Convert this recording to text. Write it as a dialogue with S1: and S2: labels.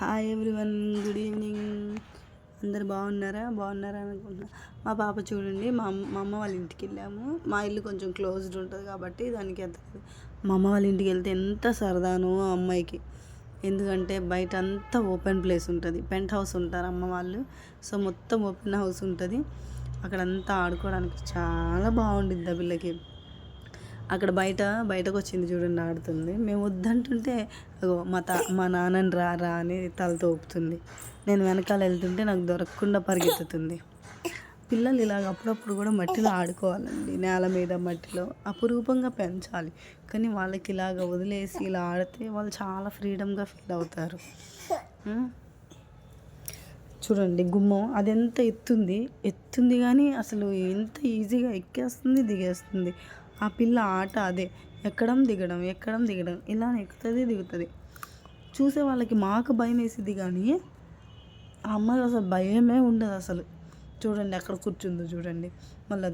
S1: Hi everyone, good evening. అందరు బాగున్నారా అనుకుంటున్నా. మా పాప చూడండి, మా అమ్మ వాళ్ళ ఇంటికి వెళ్ళాము. మా ఇల్లు కొంచెం క్లోజ్డ్ ఉంటుంది కాబట్టి దానికి ఎంత మా అమ్మ వాళ్ళ ఇంటికి వెళ్తే ఎంత సరదానో ఆ అమ్మాయికి. ఎందుకంటే బయట అంతా ఓపెన్ ప్లేస్ ఉంటుంది, పెంట్ హౌస్ ఉంటారు అమ్మ వాళ్ళు. సో మొత్తం ఓపెన్ హౌస్ ఉంటుంది, అక్కడంతా ఆడుకోవడానికి చాలా బాగుంటుంది ఆ పిల్లకి. అక్కడ బయటకు వచ్చింది చూడండి, ఆడుతుంది. మేము వద్దంటుంటే మా నాన్నని రా అని తలతో ఊపుతుంది. నేను వెనకాల వెళ్తుంటే నాకు దొరకకుండా పరిగెత్తుతుంది. పిల్లలు ఇలాగ అప్పుడప్పుడు కూడా మట్టిలో ఆడుకోవాలండి, నేల మీద మట్టిలో అపురూపంగా పెంచాలి. కానీ వాళ్ళకి ఇలాగ వదిలేసి ఇలా ఆడితే వాళ్ళు చాలా ఫ్రీడమ్గా ఫీల్ అవుతారు. చూడండి గుమ్మం అది ఎంత ఎత్తుంది కానీ అసలు ఎంత ఈజీగా ఎక్కేస్తుంది దిగేస్తుంది. ఆ పిల్ల ఆట అదే, ఎక్కడం దిగడం ఇలా ఎక్కుతుంది దిగుతుంది. చూసే వాళ్ళకి మాకు భయం వేసిద్ది కానీ ఆ అమ్మాయి అసలు భయమే ఉండదు అసలు. చూడండి అక్కడ కూర్చుందో చూడండి, మళ్ళీ